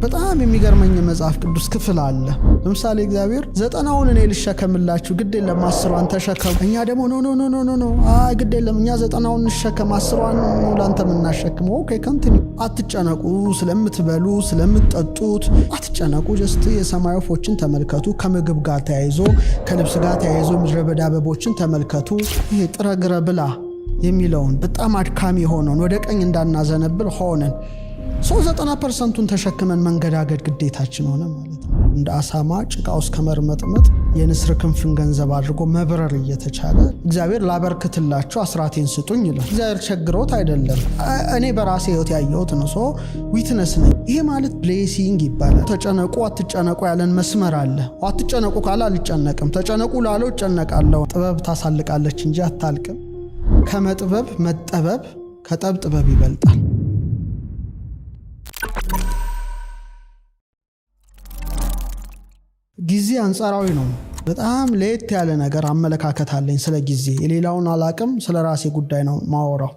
በጣም የሚገርመኝ መጽሐፍ ቅዱስ ክፍል አለ። ለምሳሌ እግዚአብሔር 90ውን እኔ ልሸከምላችሁ ግድ የለም 10ዋን ተሸከሙ። እኛ ደግሞ ኖ ግድ የለም እኛ 90ውን እንሸከም 10ዋን ነው ላንተ የምናሸክመው። ኦኬ ኮንቲኒው። አትጨነቁ ስለምትበሉ ስለምትጠጡት አትጨነቁ። ጀስት የሰማይ ወፎችን ተመልከቱ። ከምግብ ጋር ተያይዞ ከልብስ ጋር ተያይዞ ምድረ በዳ አበቦችን ተመልከቱ። ይሄ ጥረግረ ብላ የሚለውን በጣም አድካሚ ሆነን ወደ ቀኝ እንዳናዘነብል ሆነን 90%ን ተሸክመን መንገዳገድ ግዴታችን ሆነ ማለት ነው። እንደ አሳማ ጭቃ ውስጥ ከመርመጥመጥ የንስር ክንፍን ገንዘብ አድርጎ መብረር እየተቻለ እግዚአብሔር ላበርክትላችሁ አስራቴን ስጡኝ ይላል። እግዚአብሔር ቸግሮት አይደለም፣ እኔ በራሴ ህይወት ያየሁት ነው። ዊትነስ ነኝ። ይሄ ማለት ብሌሲንግ ይባላል። ተጨነቁ አትጨነቁ ያለን መስመር አለ። አትጨነቁ ካለ አልጨነቅም፣ ተጨነቁ ላለው እጨነቃለሁ። ጥበብ ታሳልቃለች እንጂ አታልቅም። ከመጥበብ መጠበብ ከጠብ ጥበብ ይበልጣል። ጊዜ አንጻራዊ ነው። በጣም ለየት ያለ ነገር አመለካከት አለኝ ስለ ጊዜ። የሌላውን አላቅም፣ ስለ ራሴ ጉዳይ ነው ማወራው።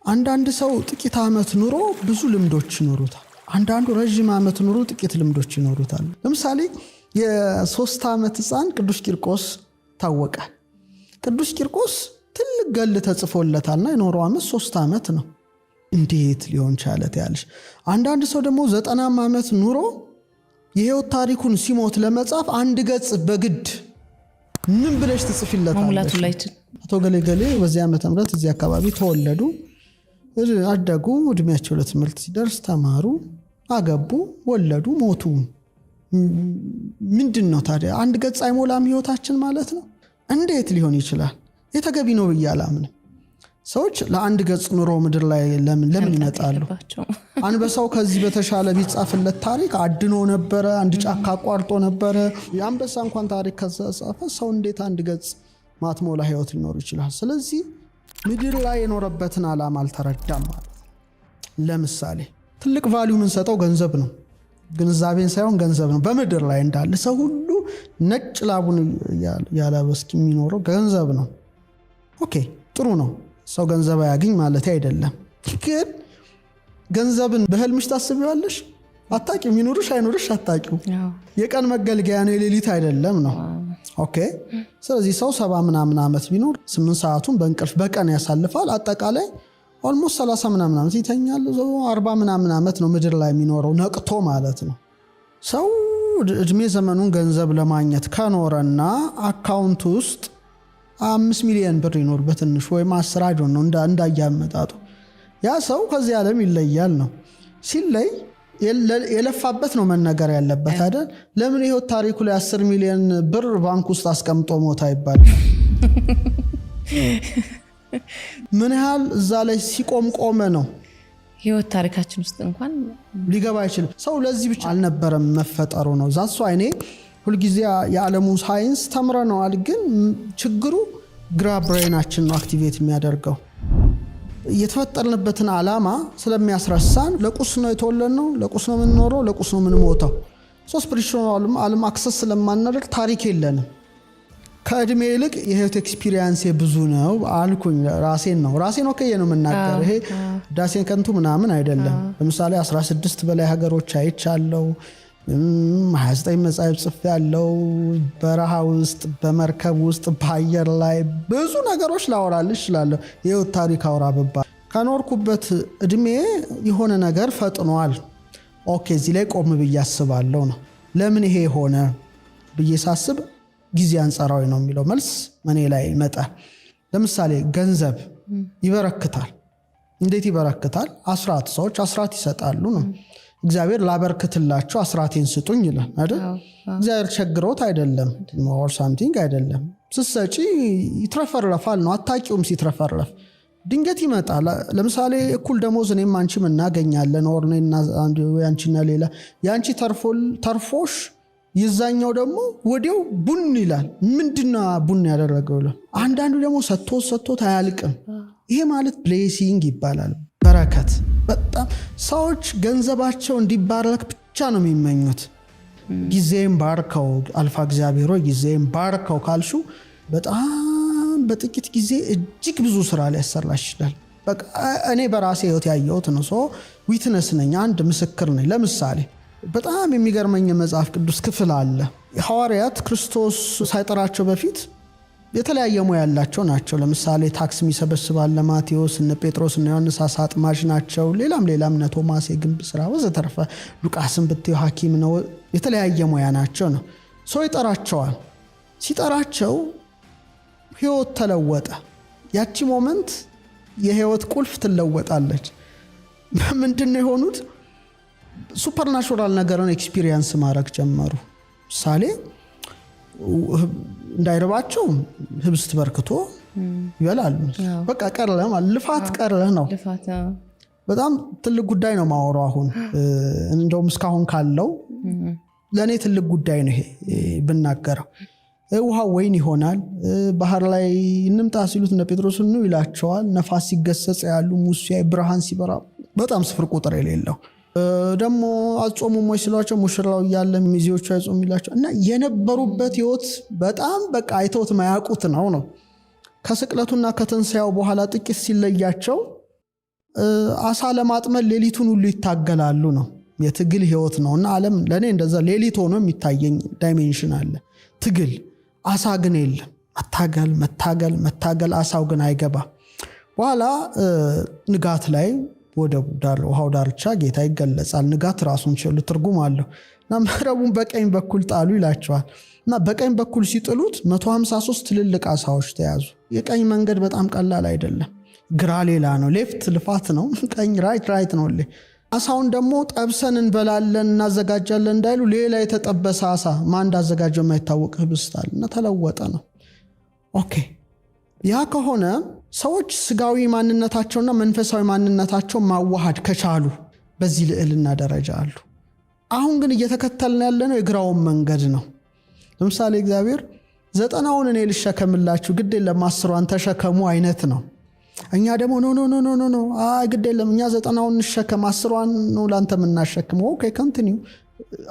አንዳንድ ሰው ጥቂት ዓመት ኑሮ ብዙ ልምዶች ይኖሩታል። አንዳንዱ ረጅም ዓመት ኑሮ ጥቂት ልምዶች ይኖሩታል። ለምሳሌ የ3 ዓመት ሕፃን ቅዱስ ቂርቆስ ታወቃል። ቅዱስ ቂርቆስ ትልቅ ገል ተጽፎለታልና የኖረው ዓመት 3 ዓመት ነው። እንዴት ሊሆን ቻለት ያለሽ? አንዳንድ ሰው ደግሞ 90 ዓመት ኑሮ የህይወት ታሪኩን ሲሞት ለመጻፍ 1 ገጽ በግድ ምን ብለሽ ትጽፊለታለሽ? አቶ ገሌ በዚህ ዓመተ ምህረት እዚህ አካባቢ ተወለዱ፣ አደጉ፣ እድሜያቸው ለትምህርት ሲደርስ ተማሩ፣ አገቡ፣ ወለዱ፣ ሞቱ። ምንድን ነው ታዲያ? 1 ገጽ አይሞላም ህይወታችን ማለት ነው? እንዴት ሊሆን ይችላል? የተገቢ ነው ብዬ አላምንም። ሰዎች ለ1 ገጽ ኑሮ ምድር ላይ ለምን ይመጣሉ? አንበሳው ከዚህ በተሻለ ቢጻፍለት ታሪክ አድኖ ነበረ፣ አንድ ጫካ አቋርጦ ነበረ። የአንበሳ እንኳን ታሪክ ከጻፈ ሰው እንዴት 1 ገጽ ማትሞላ ህይወት ሊኖር ይችላል? ስለዚህ ምድር ላይ የኖረበትን ዓላማ አልተረዳም ማለት። ለምሳሌ ትልቅ ቫልዩ የምንሰጠው ገንዘብ ነው፣ ግንዛቤን ሳይሆን ገንዘብ ነው። በምድር ላይ እንዳለ ሰው ሁሉ ነጭ ላቡን ያለበስኪ የሚኖረው ገንዘብ ነው። ኦኬ ጥሩ ነው፣ ሰው ገንዘብ ያገኝ ማለት አይደለም። ግን ገንዘብን በህልምሽ ታስቢዋለሽ? አታቂው። ይኑርሽ አይኑርሽ አታቂው። የቀን መገልገያ ነው፣ የሌሊት አይደለም ነው። ኦኬ ስለዚህ ሰው 70 ምናምን ዓመት ቢኖር 8 ሰዓቱን በእንቅልፍ በቀን ያሳልፋል። አጠቃላይ ኦልሞስት 30 ምናምን ዓመት ይተኛል። 40 ምናምን ዓመት ነው ምድር ላይ የሚኖረው ነቅቶ ማለት ነው። ሰው እድሜ ዘመኑን ገንዘብ ለማግኘት ከኖረና አካውንት ውስጥ 5 ሚሊዮን ብር ይኖር በትንሹ ወይም 10 አጆን ነው እንዳያመጣጡ ያ ሰው ከዚህ ዓለም ይለያል ነው። ሲለይ የለፋበት ነው መነገር ያለበት አይደል? ለምን ህይወት ታሪኩ ላይ 10 ሚሊዮን ብር ባንክ ውስጥ አስቀምጦ ሞታ ይባላል? ምን ያህል እዛ ላይ ሲቆም ቆመ ነው ህይወት ታሪካችን ውስጥ እንኳን ሊገባ አይችልም። ሰው ለዚህ ብቻ አልነበረም መፈጠሩ ነው። ዛሱ አይኔ ሁልጊዜ የዓለሙ ሳይንስ ተምረነዋል፣ ግን ችግሩ ግራ ብሬናችን ነው አክቲቬት የሚያደርገው። የተፈጠርንበትን ዓላማ ስለሚያስረሳን ለቁስ ነው የተወለድነው፣ ለቁስ ነው የምንኖረው፣ ለቁስ ነው የምንሞተው። ስፒሪቹዋል ዓለም አክሰስ ስለማናደርግ ታሪክ የለንም። ከእድሜ ይልቅ የህይወት ኤክስፒሪየንስ ብዙ ነው አልኩኝ። ራሴን ወከየ ነው የምናገር። ይሄ ዳሴን ከንቱ ምናምን አይደለም። ለምሳሌ 16 በላይ ሀገሮች አይቻለው፣ 29 መጽሐፍ ጽፌያለሁ። በረሃ ውስጥ፣ በመርከብ ውስጥ፣ በአየር ላይ ብዙ ነገሮች ላወራልሽ እችላለሁ። የህይወት ታሪክ አውራ ብባል ከኖርኩበት እድሜ የሆነ ነገር ፈጥኗል። ኦኬ እዚህ ላይ ቆም ብዬ አስባለሁ ነው። ለምን ይሄ ሆነ ብዬ ሳስብ ጊዜ አንጻራዊ ነው የሚለው መልስ እኔ ላይ ይመጣል። ለምሳሌ ገንዘብ ይበረክታል። እንዴት ይበረክታል? አስራት፣ ሰዎች አስራት ይሰጣሉ ነው። እግዚአብሔር ላበርክትላችሁ አስራቴን ስጡኝ ይላል አይደል? እግዚአብሔር ቸግሮት አይደለም or something አይደለም። ስትሰጪ ይትረፈረፋል ነው። አታቂውም ሲትረፈረፍ ድንገት ይመጣል። ለምሳሌ እኩል ደሞዝ እኔም አንቺም እናገኛለን፣ or እኔና አንቺና ሌላ ያንቺ ተርፎሽ ይዛኛው ደግሞ ወዲያው ቡን ይላል። ምንድነው ቡን ያደረገው? አንዳንዱ ደግሞ ሰጥቶት አያልቅም። ይሄ ማለት ብሌሲንግ ይባላል፣ በረከት። በጣም ሰዎች ገንዘባቸው እንዲባረክ ብቻ ነው የሚመኙት። ጊዜም ባርከው አልፋ እግዚአብሔር ሆይ ጊዜም ባርከው ካልሹ በጣም በጥቂት ጊዜ እጅግ ብዙ ስራ ሊያሰራሽ ይችላል። በቃ እኔ በራሴ ህይወት ያየሁት ነው። ሶ ዊትነስ ነኝ፣ አንድ ምስክር ነኝ። ለምሳሌ በጣም የሚገርመኝ መጽሐፍ ቅዱስ ክፍል አለ። ሐዋርያት ክርስቶስ ሳይጠራቸው በፊት የተለያየ ሙያ ያላቸው ናቸው። ለምሳሌ ታክስ የሚሰበስባል ማቴዎስ፣ እነ ጴጥሮስ እና ዮሐንስ አሳ አጥማጅ ናቸው። ሌላም እነ ቶማስ የግንብ ስራ ወዘተርፈ፣ ሉቃስን ብትዩ ሐኪም ነው። የተለያየ ሙያ ናቸው ነው። ሰው ይጠራቸዋል። ሲጠራቸው ህይወት ተለወጠ። ያቺ ሞመንት የህይወት ቁልፍ ትለወጣለች። ምንድነው የሆኑት? ሱፐርናቹራል ነገርን ኤክስፒሪየንስ ማድረግ ጀመሩ። ምሳሌ እንዳይረባቸው ህብስት በርክቶ ይበላሉ። በቃ ቀረለ ማለት ልፋት ቀረለ ነው። በጣም ትልቅ ጉዳይ ነው ማወራው። አሁን እንደውም እስካሁን ካለው ለኔ ትልቅ ጉዳይ ነው ይሄ ብናገረው። ውሃ ወይን ይሆናል። ባህር ላይ እንምጣ ሲሉት እነ ጴጥሮስ ነው ይላቸዋል። ነፋስ ሲገሰጽ ያሉ ሙሴ ብርሃን ሲበራ በጣም ስፍር ቁጥር የሌለው ደግሞ አጾሙም ወይ ሲሏቸው ሙሽራው ያለ ሚዜዎቹ አይጾም ይላቸው እና የነበሩበት ህይወት በጣም በቃ አይተውት ማያውቁት ነው። ከስቅለቱና ከትንሳኤው በኋላ ጥቂት ሲለያቸው አሳ ለማጥመድ ሌሊቱን ሁሉ ይታገላሉ ነው። የትግል ህይወት ነውና ዓለም ለኔ እንደዛ ሌሊት ሆኖ የሚታየኝ ዳይሜንሽን አለ። ትግል አሳ ግን የለም። መታገል አሳው ግን አይገባ። በኋላ ንጋት ላይ ወደ ውሃው ዳርቻ ጌታ ይገለጻል። ንጋት ራሱን ችሎ ትርጉም አለው እና መረቡን በቀኝ በኩል ጣሉ ይላቸዋል። እና በቀኝ በኩል ሲጥሉት 153 ትልልቅ አሳዎች ተያዙ። የቀኝ መንገድ በጣም ቀላል አይደለም። ግራ ሌላ ነው፣ ሌፍት ልፋት ነው፣ ቀኝ ራይት ነው። አሳውን ደግሞ ጠብሰን እንበላለን እናዘጋጃለን እንዳይሉ ሌላ የተጠበሰ አሳ ማን እንዳዘጋጀው የማይታወቅ ህብስት አለ እና ተለወጠ ነው። ኦኬ ያ ከሆነ ሰዎች ስጋዊ ማንነታቸውና መንፈሳዊ ማንነታቸው ማዋሃድ ከቻሉ በዚህ ልዕልና ደረጃ አሉ። አሁን ግን እየተከተልን ያለነው የግራውን መንገድ ነው። ለምሳሌ እግዚአብሔር 90ውን እኔ ልሸከምላችሁ ግድ የለም 10ዋን ተሸከሙ አይነት ነው። እኛ ደግሞ ኖ ግድ የለም እኛ 90ውን እንሸከም 10ዋን ነው ላንተ የምናሸክመው። ኦኬ ኮንቲኒው።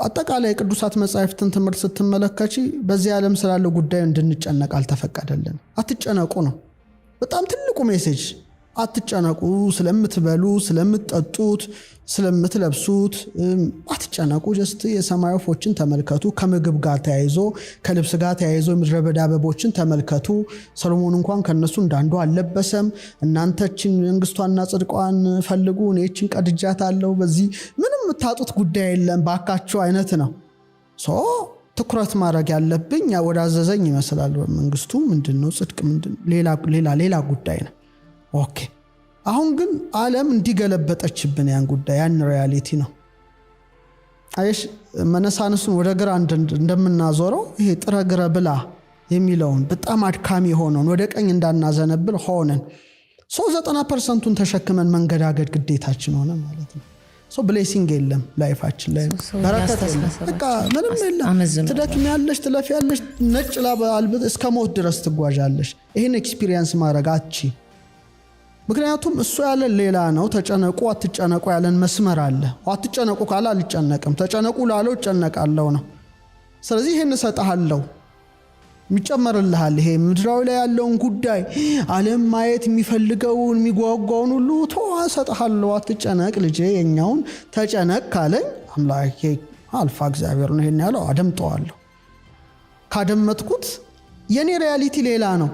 አጠቃላይ ቅዱሳት መጻሕፍትን ትምህርት ስትመለከቺ በዚህ ዓለም ስላለው ጉዳይ እንድንጨነቅ አልተፈቀደልን። አትጨነቁ ነው በጣም ትልቁ ሜሴጅ። አትጨነቁ፣ ስለምትበሉ፣ ስለምትጠጡት፣ ስለምትለብሱት አትጨነቁ። ጀስት የሰማይ ወፎችን ተመልከቱ። ከምግብ ጋር ተያይዞ ከልብስ ጋር ተያይዞ ምድረ በዳ አበቦችን ተመልከቱ። ሰሎሞን እንኳን ከነሱ እንዳንዱ አልለበሰም። እናንተችን መንግስቷና ጽድቋን ፈልጉ፣ እኔችን ቀድጃታለሁ፣ በዚህ ምንም የምታጡት ጉዳይ የለም ባካችሁ አይነት ነው። ትኩረት ማድረግ ያለብኝ ወደ አዘዘኝ ይመስላል። መንግስቱ ምንድነው? ጽድቅ ምንድነው? ሌላ ጉዳይ ነው። ኦኬ አሁን ግን ዓለም እንዲገለበጠችብን ያን ጉዳይ ያን ሪያሊቲ ነው። አይሽ መነሳንሱን ወደ ግራ እንደምናዞረው ይሄ ጥረ ግረ ብላ የሚለውን በጣም አድካሚ ሆነን ወደ ቀኝ እንዳናዘነብል ሆነን 90% ተሸክመን መንገዳገድ ግዴታችን ሆነ ማለት ነው። ብሌሲንግ የለም ላይፋችን ላይ በረከት የለም። በቃ ምንም የለም። ትደክሚያለሽ፣ ትለፊያለሽ፣ ነጭ ላብ አልብጥ እስከ ሞት ድረስ ትጓዣለሽ። ይሄን ኤክስፒሪየንስ ማድረግ አቺ። ምክንያቱም እሱ ያለን ሌላ ነው። ተጨነቁ አትጨነቁ ያለን መስመር አለ። አትጨነቁ ካለ አልጨነቅም፣ ተጨነቁ ላለው እጨነቃለሁ ነው። ስለዚህ ይሄን እሰጥሃለሁ የሚጨመርልሃል። ይሄ ምድራዊ ላይ ያለውን ጉዳይ ዓለም ማየት የሚፈልገውን የሚጓጓውን ሁሉ እሰጥሃለሁ፣ አትጨነቅ ልጄ፣ የኛውን ተጨነቅ ካለኝ አምላኬ አልፋ እግዚአብሔር ነው ይሄን ያለው። አደምጠዋለሁ። ካደመጥኩት የኔ ሪያሊቲ ሌላ ነው።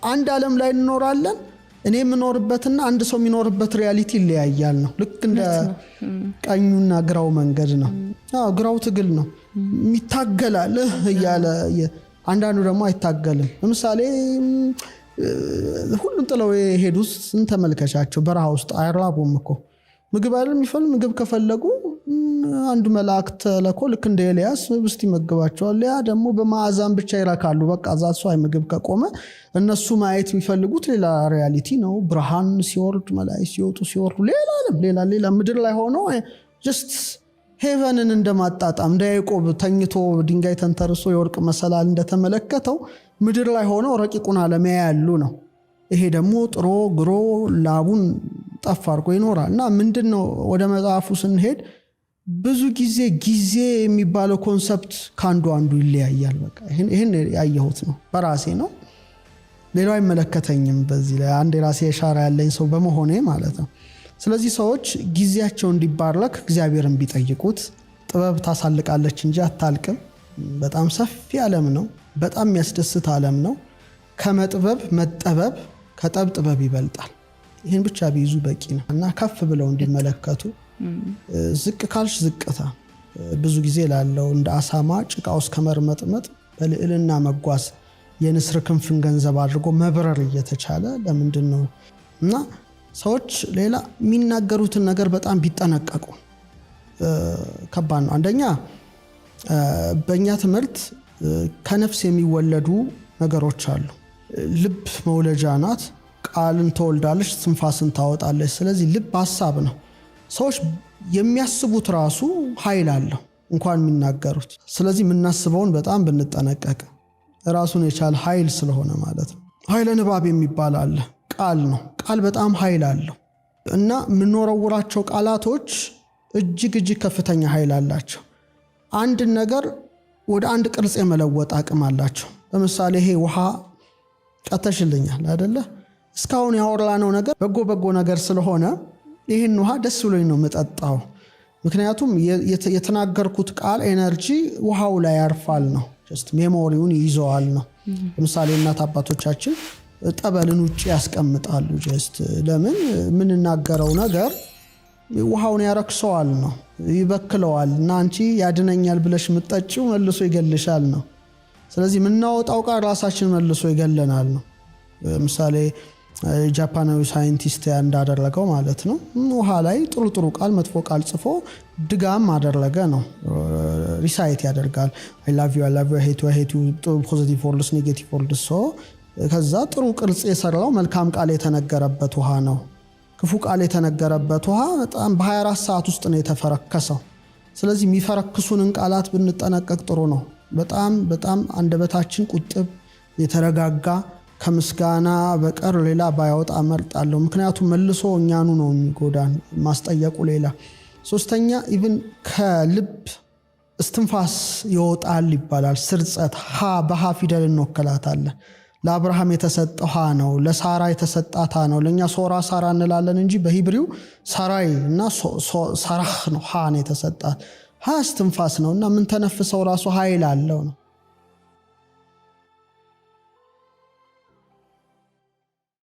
አንድ ዓለም ላይ እንኖራለን። እኔ የምኖርበትና አንድ ሰው የሚኖርበት ሪያሊቲ ይለያያል ነው። ልክ እንደ ቀኙና ግራው መንገድ ነው። ግራው ትግል ነው፣ ይታገላል እያለ፣ አንዳንዱ ደግሞ አይታገልም። ለምሳሌ ሁሉም ጥለው የሄዱት ተመልከቻቸው። በረሃ ውስጥ አይራቡም እኮ ምግብ አይደል የሚፈልጉ። ምግብ ከፈለጉ አንዱ መልአክ ተልኮ ልክ እንደ ኤልያስ ህብስት ይመግባቸዋል። ያ ደግሞ በማዕዛን ብቻ ይረካሉ። በቃ ዛሱ አይ ምግብ ከቆመ እነሱ ማየት የሚፈልጉት ሌላ ሪያሊቲ ነው። ብርሃን ሲወርድ፣ መላእክት ሲወጡ ሲወርዱ፣ ሌላ ምድር ላይ ሆኖ ጀስት ሄቨንን እንደማጣጣም እንደ ያዕቆብ ተኝቶ ድንጋይ ተንተርሶ የወርቅ መሰላል እንደተመለከተው ምድር ላይ ሆነው ረቂቁን ዓለም ያያሉ ነው። ይሄ ደግሞ ጥሮ ግሮ ላቡን ጠፍ አድርጎ ይኖራል። እና ምንድነው ወደ መጽሐፉ ስንሄድ ብዙ ጊዜ የሚባለው ኮንሰፕት ከአንዱ ይለያያል። በቃ ይሄን ያየሁት ነው፣ በራሴ ነው። ሌላው አይመለከተኝም በዚህ ላይ አንድ የራሴ የሻራ ያለኝ ሰው በመሆኔ ማለት ነው። ስለዚህ ሰዎች ጊዜያቸው እንዲባረክ እግዚአብሔርን ቢጠይቁት ጥበብ ታሳልቃለች እንጂ አታልቅም። በጣም ሰፊ ዓለም ነው። በጣም የሚያስደስት ዓለም ነው። ከመጥበብ መጠበብ ከጠብ ጥበብ ይበልጣል። ይህን ብቻ ቢይዙ በቂ ነው እና ከፍ ብለው እንዲመለከቱ ዝቅ ካልሽ ዝቅታ ብዙ ጊዜ ላለው እንደ አሳማ ጭቃ ውስጥ ከመርመጥመጥ በልዕልና መጓዝ የንስር ክንፍን ገንዘብ አድርጎ መብረር እየተቻለ ለምንድን ነው? እና ሰዎች ሌላ የሚናገሩትን ነገር በጣም ቢጠነቀቁ ከባድ ነው። አንደኛ በእኛ ትምህርት ከነፍስ የሚወለዱ ነገሮች አሉ። ልብ መውለጃ ናት። ቃልን ትወልዳለች፣ ትንፋስን ታወጣለች። ስለዚህ ልብ ሀሳብ ነው። ሰዎች የሚያስቡት ራሱ ኃይል አለው እንኳን የሚናገሩት። ስለዚህ የምናስበውን በጣም ብንጠነቀቅ ራሱን የቻለ ኃይል ስለሆነ ማለት ነው። ኃይለ ንባብ የሚባል አለ። ቃል ነው። ቃል በጣም ኃይል አለው እና የምንወረውራቸው ቃላቶች እጅግ ከፍተኛ ኃይል አላቸው። አንድ ነገር ወደ አንድ ቅርጽ የመለወጥ አቅም አላቸው። ለምሳሌ ይሄ ውሃ ቀተሽልኛል አይደለ? እስካሁን ያወራነው ነገር በጎ ነገር ስለሆነ ይህን ውሃ ደስ ብሎኝ ነው የምጠጣው። ምክንያቱም የተናገርኩት ቃል ኤነርጂ ውሃው ላይ ያርፋል ነው። ጀስት ሜሞሪውን ይይዘዋል ነው። ለምሳሌ እናት አባቶቻችን ጠበልን ውጭ ያስቀምጣሉ። ጀስት ለምን? የምንናገረው ነገር ውሃውን ያረክሰዋል ነው፣ ይበክለዋል እና አንቺ ያድነኛል ብለሽ የምትጠጪው መልሶ ይገልሻል ነው። ስለዚህ የምናወጣው ቃል ራሳችን መልሶ ይገለናል ነው። ምሳሌ ጃፓናዊ ሳይንቲስት እንዳደረገው ማለት ነው። ውሃ ላይ ጥሩ ቃል መጥፎ ቃል ጽፎ ድጋም አደረገ ነው። ሪሳይት ያደርጋል። I love you I hate you ፖዚቲቭ ወርድስ ኔጌቲቭ ወርድስ። ከዛ ጥሩ ቅርጽ የሰራው መልካም ቃል የተነገረበት ውሃ ነው። ክፉ ቃል የተነገረበት ውሃ በጣም በ24 ሰዓት ውስጥ ነው የተፈረከሰው። ስለዚህ የሚፈረክሱንን ቃላት ብንጠነቀቅ ጥሩ ነው። በጣም አንደበታችን ቁጥብ የተረጋጋ ከምስጋና በቀር ሌላ ባያወጣ እመርጣለሁ። ምክንያቱም መልሶ እኛኑ ነው የሚጎዳን ማስጠየቁ ሌላ። ሶስተኛ ኢቭን ከልብ እስትንፋስ ይወጣል ይባላል። ስርጸት በሃ ፊደል እንወክላታለን። ለአብርሃም የተሰጠው ሃ ነው። ለሳራ የተሰጣት ሃ ነው። ለእኛ ሶራ ሳራ እንላለን እንጂ በሂብሪው ሳራይ እና ሳራህ ነው። ሃ ነው የተሰጣት። ሃ እስትንፋስ ነው እና ምን ተነፍሰው ራሱ ኃይል አለው ነው።